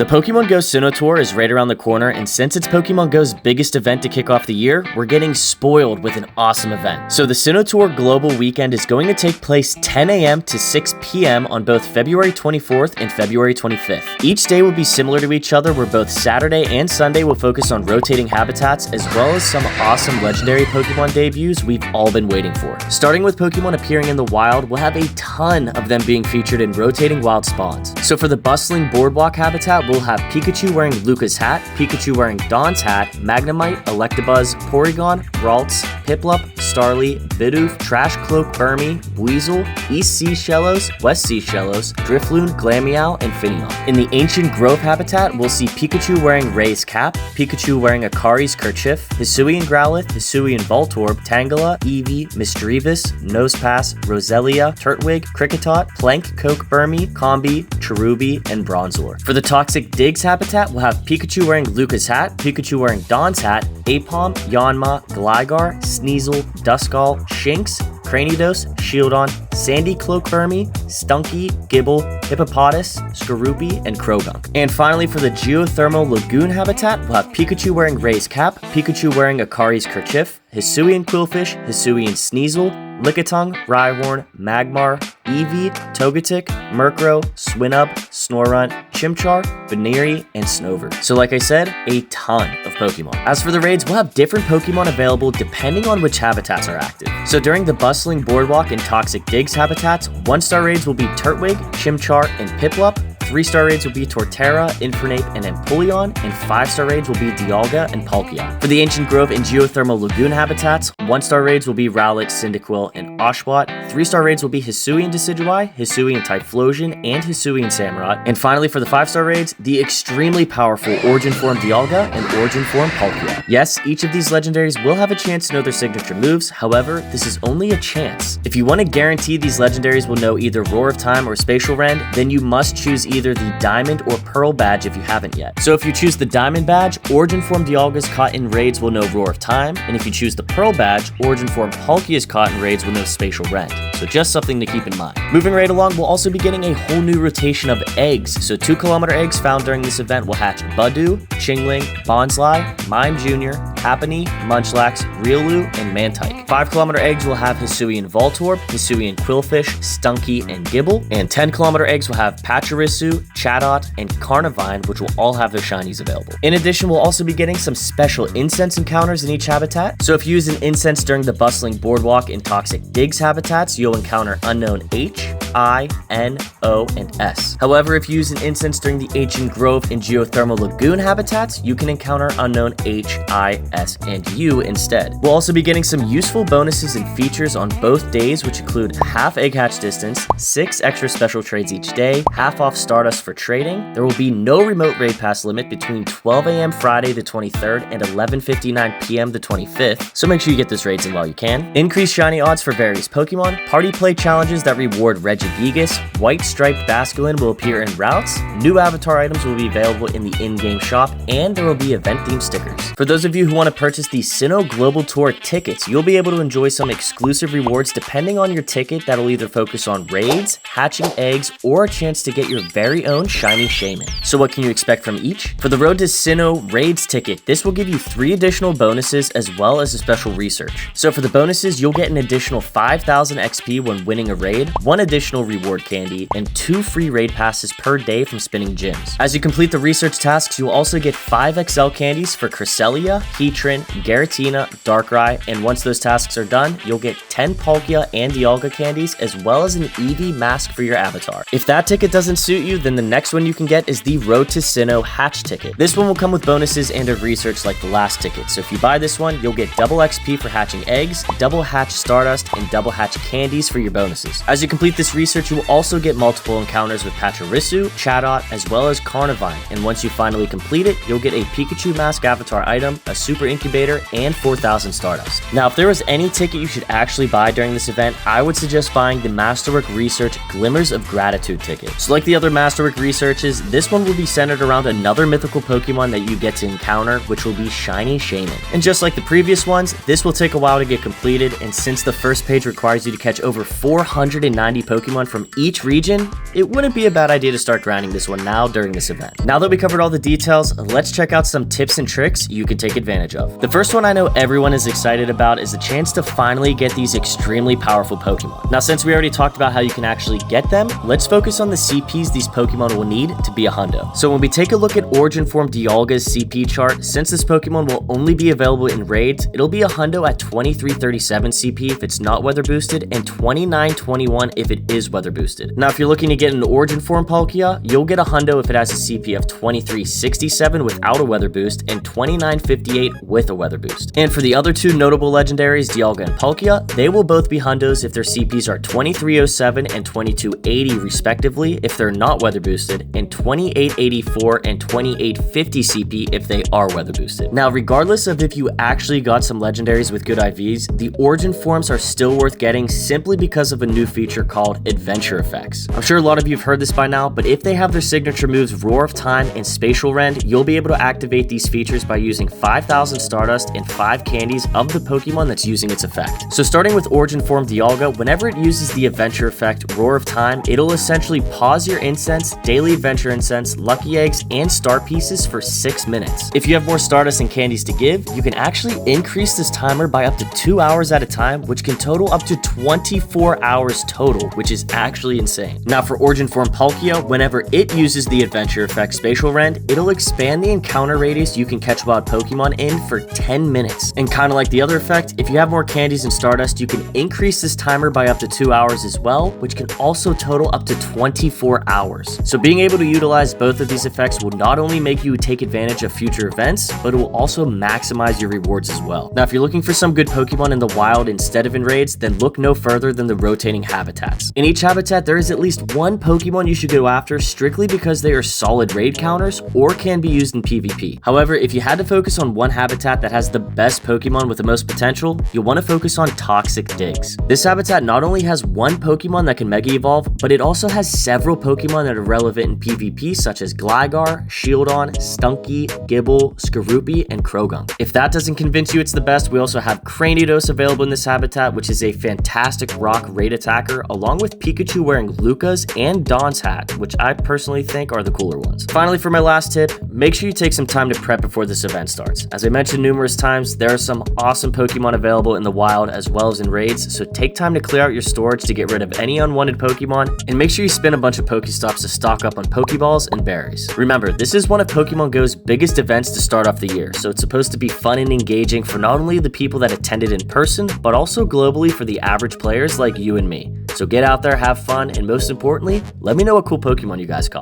The Pokemon Go Sinnoh Tour is right around the corner, and since it's Pokemon Go's biggest event to kick off the year, we're getting spoiled with an awesome event. So the Sinnoh Tour Global Weekend is going to take place 10 a.m. to 6 p.m. on both February 24th and February 25th. Each day will be similar to each other, where both Saturday and Sunday will focus on rotating habitats, as well as some awesome legendary Pokemon debuts we've all been waiting for. Starting with Pokemon appearing in the wild, we'll have a ton of them being featured in rotating wild spawns. So for the Bustling Boardwalk habitat, we'll have Pikachu wearing Luca's hat, Pikachu wearing Dawn's hat, Magnemite, Electabuzz, Porygon, Ralts, Piplup, Starly, Bidoof, Trash Cloak Burmy, Weasel, East Sea Shellos, West Sea Shellos, Drifloon, Glameow, and Finneon. In the Ancient Grove habitat, we'll see Pikachu wearing Ray's cap, Pikachu wearing Akari's kerchief, Hisuian Growlithe, Hisuian Voltorb, Tangela, Eevee, Misdreavus, Nosepass, Roselia, Turtwig, Kricketot, Plank Coke Burmy, Combi, Cherubi, and Bronzor. For the Toxic Digs habitat, we'll have Pikachu wearing Luca's hat, Pikachu wearing Dawn's hat, Apom, Yanma, Gligar, Sneasel, Duskull, Shinx, Cranidos, Shieldon, Sandy Cloak Burmy, Stunky, Gibble, Hippopotas, Skorupi, and Krogunk. And finally, for the Geothermal Lagoon habitat, we'll have Pikachu wearing Ray's cap, Pikachu wearing Akari's kerchief, Hisuian Quillfish, Hisuian Sneasel, Lickitung, Rhyhorn, Magmar, Eevee, Togetic, Murkrow, Swinub, Snorunt, Chimchar, Veneri, and Snover. So like I said, a ton of Pokemon. As for the raids, we'll have different Pokemon available depending on which habitats are active. So during the Bustling Boardwalk and Toxic Digs habitats, 1-star raids will be Turtwig, Chimchar, and Piplup. 3-star raids will be Torterra, Infernape, and Empoleon, and 5-star raids will be Dialga and Palkia. For the Ancient Grove and Geothermal Lagoon habitats, 1-star raids will be Rowlet, Cyndaquil, and Oshawott. 3-star raids will be Hisuian Decidueye, Hisuian Typhlosion, and Hisuian Samurott. And finally, for the 5-star raids, the extremely powerful Origin Form Dialga and Origin Form Palkia. Yes, each of these legendaries will have a chance to know their signature moves, however, this is only a chance. If you want to guarantee these legendaries will know either Roar of Time or Spatial Rend, then you must choose either the Diamond or Pearl badge if you haven't yet. So if you choose the Diamond badge, Origin Form Dialga's caught in raids will know Roar of Time, and if you choose the Pearl badge, Origin Form Palkia's caught in raids will know Spatial Rend. So just something to keep in mind. Moving right along, we'll also be getting a whole new rotation of eggs. So 2-kilometer eggs found during this event will hatch Budew, Chingling, Bonsly, Mime Jr., Happiny, Munchlax, Riolu, and Mantike. 5-kilometer eggs will have Hisuian Voltorb, Hisuian Quillfish, Stunky, and Gibble. And 10-kilometer eggs will have Pachirisu, Chatot, and Carnivine, which will all have their shinies available. In addition, we'll also be getting some special Incense encounters in each habitat. So if you use an Incense during the Bustling Boardwalk and Toxic Digs habitats, you'll encounter unknown H, I, N, O, and S. However, if you use an Incense during the Ancient Grove and Geothermal Lagoon habitats, you can encounter unknown H, I, S, and U instead. We'll also be getting some useful bonuses and features on both days, which include half egg hatch distance, 6 extra special trades each day, half off Stardust for trading. There will be no remote raid pass limit between 12 a.m. Friday the 23rd and 11:59 p.m. the 25th, so make sure you get those raids in while you can. Increased shiny odds for various Pokemon, party play challenges that reward Regigigas, white striped Basculin will appear in routes, new avatar items will be available in the in-game shop, and there will be event-themed stickers. For those of you who want to purchase the Sinnoh Global Tour tickets, you'll be able to enjoy some exclusive rewards depending on your ticket that'll either focus on raids, hatching eggs, or a chance to get your very own shiny Shaymin. So what can you expect from each? For the Road to Sinnoh Raids ticket, this will give you 3 additional bonuses as well as a special research. So for the bonuses, you'll get an additional 5,000 XP when winning a raid, 1 additional reward candy, and 2 free raid passes per day from spinning gyms. As you complete the research tasks, you'll also get 5 XL candies for Cresselia, Heatran, Garatina, Darkrai, and once those tasks are done, you'll get 10 Palkia and Dialga candies as well as an Eevee mask for your avatar. If that ticket doesn't suit you, then the next one you can get is the Road to Sinnoh Hatch ticket. This one will come with bonuses and a research like the last ticket, so if you buy this one, you'll get double XP for hatching eggs, double hatch Stardust, and double hatch candies for your bonuses. As you complete this research, you will also get multiple encounters with Pachirisu, Chatot, as well as Carnivine, and once you finally complete it, you'll get a Pikachu mask avatar item, a super incubator, and 4,000 Stardust. Now, if there was any ticket you should actually buy during this event, I would suggest buying the Masterwork Research Glimmers of Gratitude ticket. So like the other Masterwork researches, this one will be centered around another mythical Pokemon that you get to encounter, which will be Shiny Shaymin. And just like the previous ones, this will take a while to get completed, and since the first page requires you to catch over over 490 Pokemon from each region, it wouldn't be a bad idea to start grinding this one now during this event. Now that we covered all the details, let's check out some tips and tricks you can take advantage of. The first one I know everyone is excited about is the chance to finally get these extremely powerful Pokemon. Now, since we already talked about how you can actually get them, let's focus on the CPs these Pokemon will need to be a hundo. So when we take a look at Origin Form Dialga's CP chart, since this Pokemon will only be available in raids, it'll be a hundo at 2337 CP if it's not weather boosted and 2921 if it is weather boosted. Now, if you're looking to get an Origin Form Palkia, you'll get a hundo if it has a CP of 2367 without a weather boost and 2958 with a weather boost. And for the other two notable legendaries, Dialga and Palkia, they will both be hundos if their CPs are 2307 and 2280 respectively if they're not weather boosted, and 2884 and 2850 CP if they are weather boosted. Now, regardless of if you actually got some legendaries with good IVs, the Origin forms are still worth getting simply because of a new feature called Adventure Effects. I'm sure a lot of you have heard this by now, but if they have their signature moves Roar of Time and Spatial Rend, you'll be able to activate these features by using 5,000 Stardust and 5 candies of the Pokemon that's using its effect. So starting with Origin Form Dialga, whenever it uses the Adventure Effect Roar of Time, it'll essentially pause your Incense, Daily Adventure Incense, Lucky Eggs, and Star Pieces for 6 minutes. If you have more Stardust and candies to give, you can actually increase this timer by up to 2 hours at a time, which can total up to 24 hours total, which is actually insane. Now for Origin Form Palkia, whenever it uses the Adventure Effect Spatial Rend, it'll expand the encounter radius you can catch wild Pokemon in for 10 minutes. And kind of like the other effect, if you have more candies and Stardust, you can increase this timer by up to 2 hours as well, which can also total up to 24 hours. So being able to utilize both of these effects will not only make you take advantage of future events, but it will also maximize your rewards as well. Now, if you're looking for some good Pokemon in the wild instead of in raids, then look no further than the rotating habitats. In each habitat, there is at least one Pokemon you should go after strictly because they are solid raid counters or can be used in PvP. However, if you had to focus on one habitat that has the best Pokemon with the most potential, you'll want to focus on Toxic Digs. This habitat not only has one Pokemon that can Mega Evolve, but it also has several Pokemon that are relevant in PvP such as Gligar, Shieldon, Stunky, Gibble, Skorupi, and Krogunk. If that doesn't convince you it's the best, we also have Cranidos available in this habitat, which is a fantastic rock raid attacker, along with Pikachu wearing Luca's and Dawn's hat, which I personally think are the cooler ones. Finally, for my last tip, make sure you take some time to prep before this event starts. As I mentioned numerous times, there are some awesome Pokemon available in the wild as well as in raids, so take time to clear out your storage to get rid of any unwanted Pokemon, and make sure you spin a bunch of Pokestops to stock up on Pokeballs and berries. Remember, this is one of Pokemon Go's biggest events to start off the year, so it's supposed to be fun and engaging for not only the people that attended in person, but also globally for the average players like you and me. So get out there, have fun, and most importantly, let me know what cool Pokemon you guys caught.